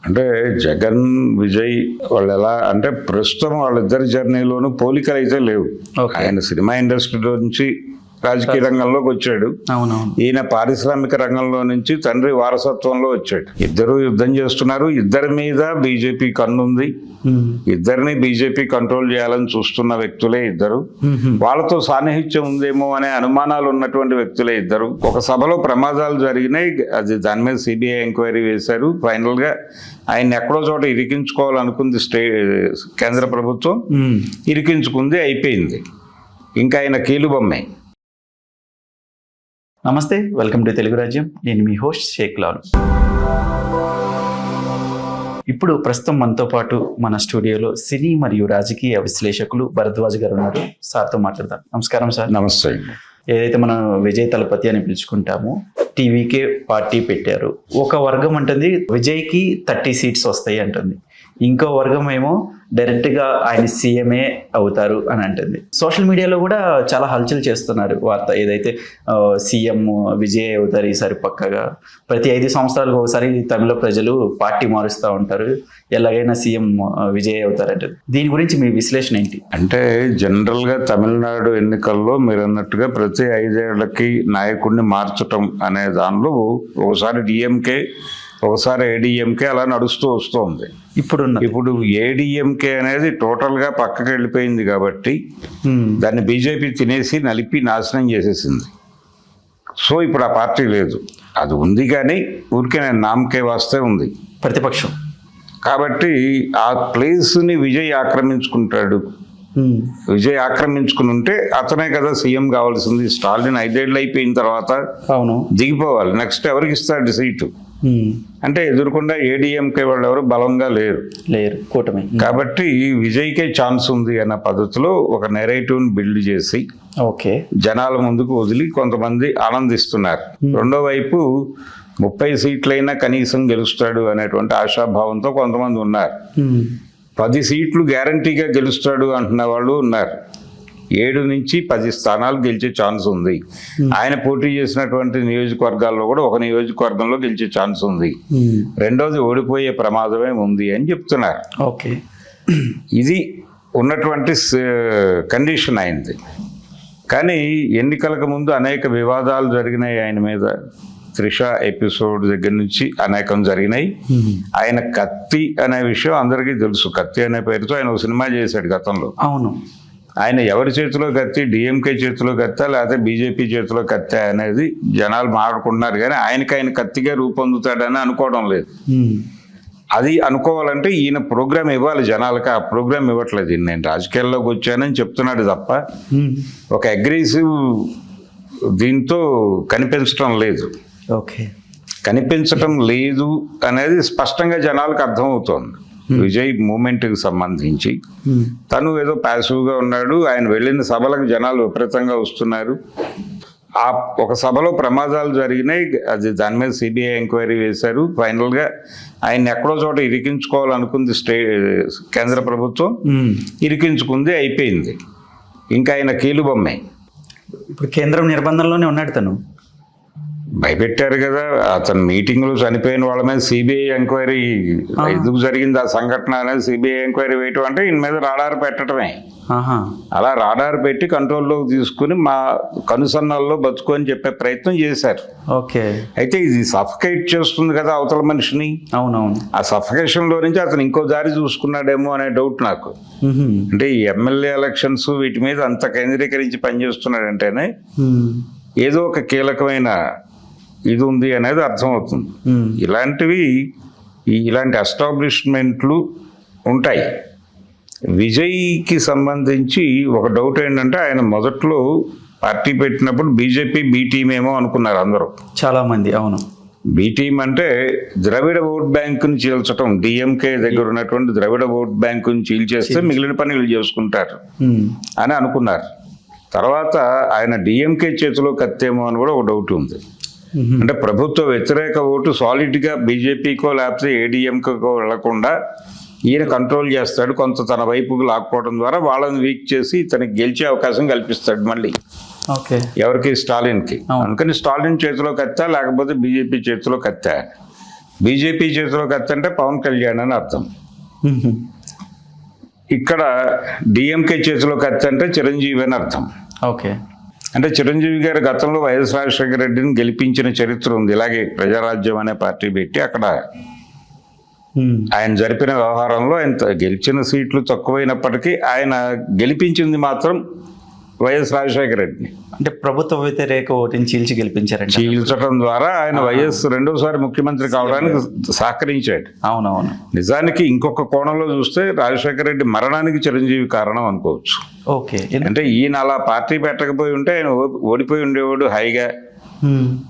అంటే జగన్ విజయ్ వాళ్ళు ఎలా అంటే ప్రస్తుతం వాళ్ళిద్దరి జర్నీలోనూ పోలికలు అయితే లేవు. ఆయన సినిమా ఇండస్ట్రీలో నుంచి రాజకీయ రంగంలోకి వచ్చాడు. ఈయన పారిశ్రామిక రంగంలో నుంచి తండ్రి వారసత్వంలో వచ్చాడు. ఇద్దరు యుద్ధం చేస్తున్నారు. ఇద్దరి మీద బీజేపీ కన్నుంది. ఇద్దరిని బీజేపీ కంట్రోల్ చేయాలని చూస్తున్న వ్యక్తులే ఇద్దరు. వాళ్ళతో సాన్నిహిత్యం ఉందేమో అనే అనుమానాలు ఉన్నటువంటి వ్యక్తులే ఇద్దరు. ఒక సభలో ప్రమాదాలు జరిగినాయి. అది దాని మీద సిబిఐ ఎంక్వైరీ వేశారు. ఫైనల్ గా ఆయన ఎక్కడో చోట ఇరికించుకోవాలనుకుంది కేంద్ర ప్రభుత్వం. ఇరికించుకుంది, అయిపోయింది. ఇంకా ఆయన కీలుబొమ్మే. నమస్తే, వెల్కమ్ టు తెలుగు రాజ్యం. నేను మీ హోస్ట్ షేక్ లాల్. ఇప్పుడు ప్రస్తుతం మనతో పాటు మన స్టూడియోలో సినీ మరియు రాజకీయ విశ్లేషకులు భరద్వాజ్ గారు ఉన్నారు. సార్తో మాట్లాడదాం. నమస్కారం సార్. నమస్తే. ఏదైతే మనం విజయ్ తలపతి అని పిలుచుకుంటామో, టీవీకే పార్టీ పెట్టారు. ఒక వర్గం అంటుంది విజయ్కి 30 సీట్స్ వస్తాయి అంటుంది. ఇంకో వర్గం ఏమో డైరెక్ట్గా ఆయన సీఎంఏ అవుతారు అని అంటుంది. సోషల్ మీడియాలో కూడా చాలా హల్చల్ చేస్తున్నారు వార్త. ఏదైతే సీఎం విజయ్ అవుతారు ఈసారి పక్కగా. ప్రతి 5 సంవత్సరాలకు ఒకసారి తమిళ ప్రజలు పార్టీ మారుస్తూ ఉంటారు. ఎలాగైనా సీఎం విజయ్ అవుతారంటది. దీని గురించి మీ విశ్లేషణ ఏంటి? అంటే జనరల్గా తమిళనాడు ఎన్నికల్లో మీరు అన్నట్టుగా ప్రతి 5 ఏళ్లకి నాయకుడిని మార్చటం అనే దానిలో ఒకసారి డిఎంకే, ఒకసారి ఏడీఎంకే అలా నడుస్తూ వస్తుంది. ఇప్పుడు ఏడీఎంకే అనేది టోటల్ గా పక్కకి వెళ్ళిపోయింది కాబట్టి దాన్ని బీజేపీ తినేసి నలిపి నాశనం చేసేసింది. సో ఇప్పుడు ఆ పార్టీ లేదు. అది ఉంది కానీ ఊరికే నామకే వాస్తే ఉంది, ప్రతిపక్షం. కాబట్టి ఆ ప్లేస్ని విజయ్ ఆక్రమించుకుంటాడు. విజయ్ ఆక్రమించుకుని ఉంటే అతనే కదా సీఎం కావాల్సింది. స్టాలిన్ 5 ఏళ్ళు అయిపోయిన తర్వాత దిగిపోవాలి. నెక్స్ట్ ఎవరికి ఇస్తాడు సీటు? అంటే ఎదురుకుండా ఏడీఎంకే వాళ్ళు ఎవరు బలంగా లేరు కూటమి. కాబట్టి విజయ్కే ఛాన్స్ ఉంది అన్న పద్ధతిలో ఒక నెరేటివ్ని బిల్డ్ చేసి జనాల ముందుకు వదిలి కొంతమంది ఆనందిస్తున్నారు. రెండో వైపు 30 సీట్లైనా కనీసం గెలుస్తాడు అనేటువంటి ఆశాభావంతో కొంతమంది ఉన్నారు. 10 సీట్లు గ్యారంటీగా గెలుస్తాడు అంటున్న వాళ్ళు ఉన్నారు. 7 నుంచి 10 స్థానాలు గెలిచే ఛాన్స్ ఉంది. ఆయన పోటీ చేసినటువంటి నియోజకవర్గాల్లో కూడా ఒక నియోజకవర్గంలో గెలిచే ఛాన్స్ ఉంది. రెండోది ఓడిపోయే ప్రమాదమే ఉంది అని చెప్తున్నారు. ఇది ఉన్నటువంటి కండిషన్ అయింది. కానీ ఎన్నికలకు ముందు అనేక వివాదాలు జరిగినాయి ఆయన మీద. త్రిష ఎపిసోడ్ దగ్గర నుంచి అనేకం జరిగినాయి. ఆయన కత్తి అనే విషయం అందరికీ తెలుసు. కత్తి అనే పేరుతో ఆయన ఒక సినిమా చేశాడు గతంలో. అవును. ఆయన ఎవరి చేతిలో కత్తి, డిఎంకే చేతిలో కత్తా లేకపోతే బీజేపీ చేతిలో కత్తా అనేది జనాలు మాట్లాడుకుంటున్నారు. కానీ ఆయన కత్తిగా రూపొందుతాడని అనుకోవడం లేదు. అది అనుకోవాలంటే ఈయన ప్రోగ్రామ్ ఇవ్వాలి జనాలకి. ఆ ప్రోగ్రామ్ ఇవ్వట్లేదు. నేను రాజకీయాల్లోకి వచ్చానని చెప్తున్నాడు తప్ప ఒక అగ్రెసివ్ దీంతో కనిపించడం లేదు. కనిపించటం లేదు అనేది స్పష్టంగా జనాలకు అర్థమవుతోంది. విజయ్ మూమెంట్కి సంబంధించి తను ఏదో ప్యాసివ్గా ఉన్నాడు. ఆయన వెళ్ళిన సభలకు జనాలు విపరీతంగా వస్తున్నారు. ఆ ఒక సభలో ప్రమాదాలు జరిగినాయి. అది దాని మీద సిబిఐ ఎంక్వైరీ వేశారు. ఫైనల్గా ఆయన ఎక్కడో చోట ఇరికించుకోవాలనుకుంది కేంద్ర ప్రభుత్వం. ఇరికించుకుంది, అయిపోయింది. ఇంకా ఆయన కీలుబొమ్మే. ఇప్పుడు కేంద్రం నిర్బంధంలోనే ఉన్నాడు. తను భయపెట్టారు కదా. అతను మీటింగ్లో చనిపోయిన వాళ్ళ మీద సిబిఐ ఎంక్వైరీ ఎందుకు జరిగింది ఆ సంఘటన అనేది సిబిఐ ఎంక్వైరీ వేయటం అంటే ఈయన మీద రాడార్ పెట్టడమే. అలా రాడార్ పెట్టి కంట్రోల్లోకి తీసుకుని మా కనుసన్నల్లో బతుకు అని చెప్పే ప్రయత్నం చేశారు. అయితే ఇది సఫకేట్ చేస్తుంది కదా అవతల మనిషిని. అవునవును. ఆ సఫకేషన్లో నుంచి అతను ఇంకో దారి చూసుకున్నాడేమో అనే డౌట్ నాకు. అంటే ఈ ఎమ్మెల్యే ఎలక్షన్స్ వీటి మీద అంత కేంద్రీకరించి పనిచేస్తున్నాడంటేనే ఏదో ఒక కీలకమైన ఇది ఉంది అనేది అర్థమవుతుంది. ఇలాంటి ఎస్టాబ్లిష్మెంట్లు ఉంటాయి. విజయ్కి సంబంధించి ఒక డౌట్ ఏంటంటే ఆయన మొదట్లో పార్టీ పెట్టినప్పుడు బీజేపీ బి టీం ఏమో అనుకున్నారు అందరూ, చాలా మంది. అవును, బి టీం అంటే ద్రవిడ ఓట్ బ్యాంకుని చీల్చటం. డిఎంకే దగ్గర ఉన్నటువంటి ద్రవిడ ఓట్ బ్యాంకుని చీల్చేస్తే మిగిలిన పని వీళ్ళు చేసుకుంటారు అని అనుకున్నారు. తర్వాత ఆయన డిఎంకే చేతిలో కత్తేమో అని కూడా ఒక డౌట్ ఉంది. అంటే ప్రభుత్వ వ్యతిరేక ఓటు సాలిడ్గా బీజేపీకో లేకపోతే ఏడీఎంకో వెళ్లకుండా ఈయన కంట్రోల్ చేస్తాడు. కొంత తన వైపుకు లాక్కోవడం ద్వారా వాళ్ళని వీక్ చేసి తనకి గెలిచే అవకాశం కల్పిస్తాడు మళ్ళీ. ఎవరికి? స్టాలిన్కి. అందుకని స్టాలిన్ చేతిలో కత్తా లేకపోతే బీజేపీ చేతిలో కత్తా. బీజేపీ చేతిలో కత్తి అంటే పవన్ కళ్యాణ్ అని అర్థం. ఇక్కడ డిఎంకే చేతిలో కత్తి అంటే చిరంజీవి అని అర్థం. ఓకే. అంటే చిరంజీవి గారు గతంలో వైఎస్ రాజశేఖర రెడ్డిని గెలిపించిన చరిత్ర ఉంది. ఇలాగే ప్రజారాజ్యం అనే పార్టీ పెట్టి అక్కడ ఆయన జరిపిన వ్యవహారంలో ఆయన గెలిచిన సీట్లు తక్కువైనప్పటికీ ఆయన గెలిపించింది మాత్రం వైఎస్ రాజశేఖర రెడ్డిని. అంటే ప్రభుత్వ వ్యతిరేక ఓటుని చీల్చి గెలిపించారండి. చీల్చడం ద్వారా ఆయన వైఎస్ రెండోసారి ముఖ్యమంత్రి కావడానికి సహకరించాడు. అవునవును. నిజానికి ఇంకొక కోణంలో చూస్తే రాజశేఖర రెడ్డి మరణానికి చిరంజీవి కారణం అనుకోవచ్చు. ఓకే. అంటే ఈయన అలా పార్టీ పెట్టకపోయి ఉంటే ఆయన ఓడిపోయి ఉండేవాడు, హాయిగా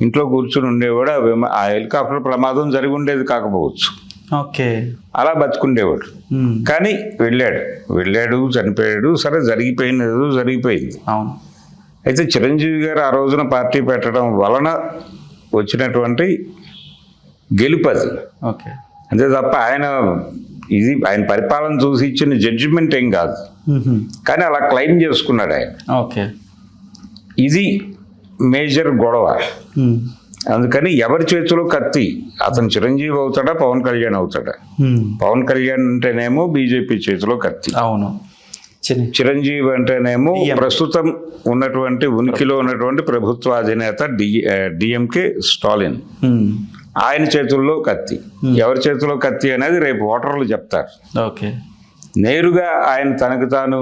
ఇంట్లో కూర్చుని ఉండేవాడు. ఆ హెలికాప్టర్ ప్రమాదం జరిగి ఉండేది కాకపోవచ్చు. ఓకే. అలా బతుకుండేవాడు. కానీ వెళ్ళాడు చనిపోయాడు. సరే, జరిగిపోయింది. అవును. అయితే చిరంజీవి గారు ఆ రోజున పార్టీ పెట్టడం వలన వచ్చినటువంటి గెలుపు అది. ఓకే. అంతే తప్ప ఆయన పరిపాలన చూసి ఇచ్చిన జడ్జిమెంట్ ఏం కాదు. కానీ అలా క్లెయిమ్ చేసుకున్నాడు ఆయన. ఓకే. ఇది మేజర్ గొడవ. అందుకని ఎవరి చేతిలో కత్తి, అతను చిరంజీవి అవుతాడా పవన్ కళ్యాణ్ అవుతాడా? పవన్ కళ్యాణ్ అంటేనేమో బీజేపీ చేతిలో కత్తి. అవును. చిరంజీవి అంటేనేమో ప్రస్తుతం ఉన్నటువంటి ఉనికిలో ఉన్నటువంటి ప్రభుత్వ అధినేత డిఎంకే స్టాలిన్, ఆయన చేతుల్లో కత్తి. ఎవరి చేతిలో కత్తి అనేది రేపు ఓటర్లు చెప్తారు. ఓకే. నేరుగా ఆయన తనకు తాను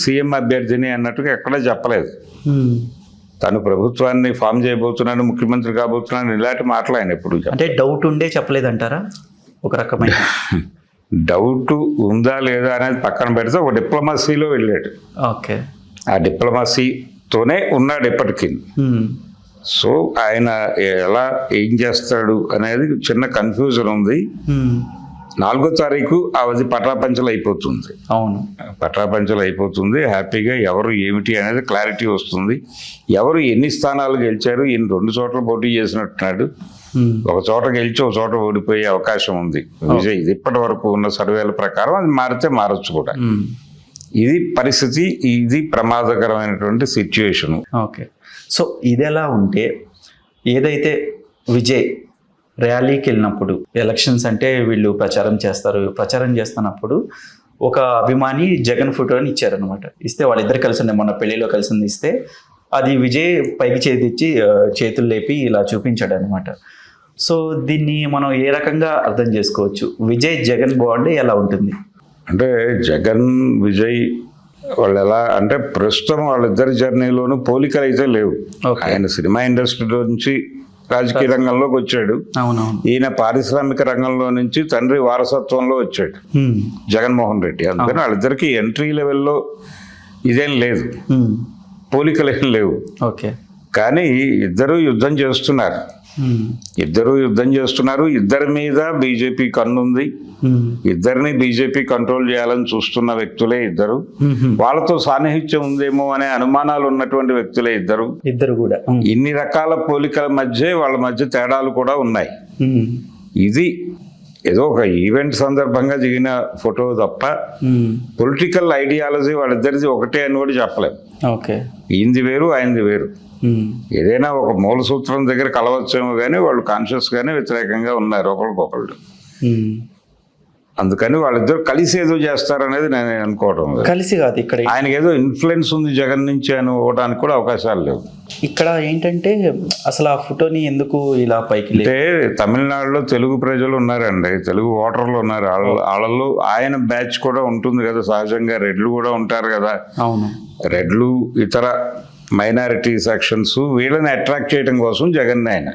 సీఎం అభ్యర్థిని అన్నట్టుగా ఎక్కడా చెప్పలేదు. తను ప్రభుత్వాన్ని ఫామ్ చేయబోతున్నాను, ముఖ్యమంత్రి కాబోతున్నాను, ఇలాంటి మాటలు ఆయన ఎప్పుడు. అంటే డౌట్ ఉండే చెప్పలేదంటారా? ఒక రకమైన డౌట్ ఉందా లేదా అనేది పక్కన పెడితే ఒక డిప్లొమసీలో వెళ్ళాడు. ఓకే. ఆ డిప్లొమసీతోనే ఉన్నాడు ఎప్పటికీ. సో ఆయన ఏం చేస్తాడు అనేది చిన్న కన్ఫ్యూజన్ ఉంది. 4వ తారీఖు అది పటాపంచలు అయిపోతుంది. అవును, పటాపంచలు అయిపోతుంది. హ్యాపీగా ఎవరు ఏమిటి అనేది క్లారిటీ వస్తుంది. ఎవరు ఎన్ని స్థానాలు గెలిచారు, ఈయన 2 చోట్ల పోటీ చేసినట్టున్నాడు. ఒక చోట గెలిచి ఒక చోట ఓడిపోయే అవకాశం ఉంది విజయ్. ఇది ఇప్పటి వరకు ఉన్న సర్వేల ప్రకారం. అది మారితే మారచ్చు కూడా. ఇది పరిస్థితి. ఇది ప్రమాదకరమైనటువంటి సిచ్యువేషన్. ఓకే. సో ఇది ఎలా ఉంటే, ఏదైతే విజయ్ ర్యాలీకి వెళ్ళినప్పుడు, ఎలక్షన్స్ అంటే వీళ్ళు ప్రచారం చేస్తున్నప్పుడు ఒక అభిమాని జగన్ ఫోటోని ఇచ్చారనమాట. ఇస్తే వాళ్ళిద్దరు కలిసి ఉండే, మొన్న పెళ్లిలో కలిసి ఇస్తే అది విజయ్ పైకి చేతిచ్చి చేతులు లేపి ఇలా చూపించాడు అనమాట. సో దీన్ని మనం ఏ రకంగా అర్థం చేసుకోవచ్చు? విజయ్ జగన్ బాండ్ ఎలా ఉంటుంది? అంటే జగన్ విజయ్ వాళ్ళు ఎలా అంటే, ప్రస్తుతం వాళ్ళిద్దరి జర్నీలోనూ పోలికలు అయితే లేవు. ఆయన సినిమా ఇండస్ట్రీలో నుంచి రాజకీయ రంగంలోకి వచ్చాడు. ఈయన పారిశ్రామిక రంగంలో నుంచి తండ్రి వారసత్వంలో వచ్చాడు జగన్మోహన్ రెడ్డి. అందుకని వాళ్ళిద్దరికి ఎంట్రీ లెవెల్లో ఇదేం లేదు, పోలికలు ఏం లేవు. కానీ ఇద్దరు యుద్ధం చేస్తున్నారు. ఇద్దరి మీద బీజేపీ కన్నుంది. ఇద్దరిని బీజేపీ కంట్రోల్ చేయాలని చూస్తున్న వ్యక్తులే ఇద్దరు. వాళ్ళతో సాన్నిహిత్యం ఉందేమో అనే అనుమానాలు ఉన్నటువంటి వ్యక్తులే ఇద్దరు కూడా. ఇన్ని రకాల పోలికల మధ్య వాళ్ళ మధ్య తేడాలు కూడా ఉన్నాయి. ఇది ఏదో ఒక ఈవెంట్ సందర్భంగా దిగిన ఫోటో తప్ప పొలిటికల్ ఐడియాలజీ వాళ్ళిద్దరిది ఒకటే అని కూడా చెప్పలేము. ఈయనది వేరు, ఆయనది వేరు. ఏదైనా ఒక మూల సూత్రం దగ్గర కలవచ్చేమో కానీ వాళ్ళు కాన్షియస్ గానే వ్యతిరేకంగా ఉన్నారు ఒకరికొకళ్ళు. అందుకని వాళ్ళిద్దరు కలిసి ఏదో చేస్తారనేది నేను అనుకోవడం. కలిసి కాదు, ఇక్కడ ఆయనకి ఏదో ఇన్ఫ్లుయెన్స్ ఉంది జగన్ నుంచి అనుకోవడానికి కూడా అవకాశాలు లేవు. ఇక్కడ ఏంటంటే అసలు ఆ ఫోటోని ఎందుకు ఇలా పైకి, అంటే తమిళనాడులో తెలుగు ప్రజలు ఉన్నారండి, తెలుగు ఓటర్లు ఉన్నారు. వాళ్ళలో ఆయన బ్యాచ్ కూడా ఉంటుంది కదా సహజంగా. రెడ్లు కూడా ఉంటారు కదా. అవును, రెడ్లు ఇతర మైనారిటీ సెక్షన్స్, వీళ్ళని అట్రాక్ట్ చేయడం కోసం జగన్ ఆయన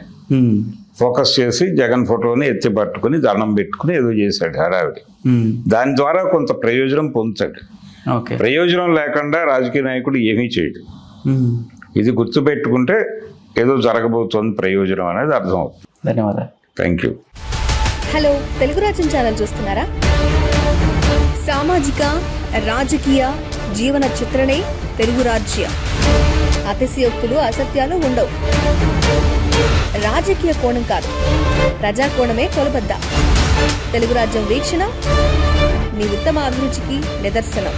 ఫోకస్ చేసి జగన్ ఫోటోని ఎత్తి పట్టుకుని దండం పెట్టుకుని ఏదో చేశాడు హడావిడి. దాని ద్వారా కొంత ప్రయోజనం పొందుతాడు. ప్రయోజనం లేకుండా రాజకీయ నాయకుడు ఏమీ చేయడు. ఇది గుర్తుపెట్టుకుంటే ఏదో జరగబోతోంది ప్రయోజనం అనేది అర్థం అవుతుంది. ధన్యవాదాలు. Thank you. హలో, తెలుగు రాజ్యం ఛానల్ చూస్తున్నారా? సామాజిక రాజకీయ జీవన చిత్రణే తెలుగు రాజ్యం. అతిశయోక్తులు అసత్యాలు ఉండవు. రాజకీయ కోణం కాదు, ప్రజా కోణమే కొలబద్ద. తెలుగు రాజ్యం వీక్షణ మీ ఉత్తమ అభిరుచికి నిదర్శనం.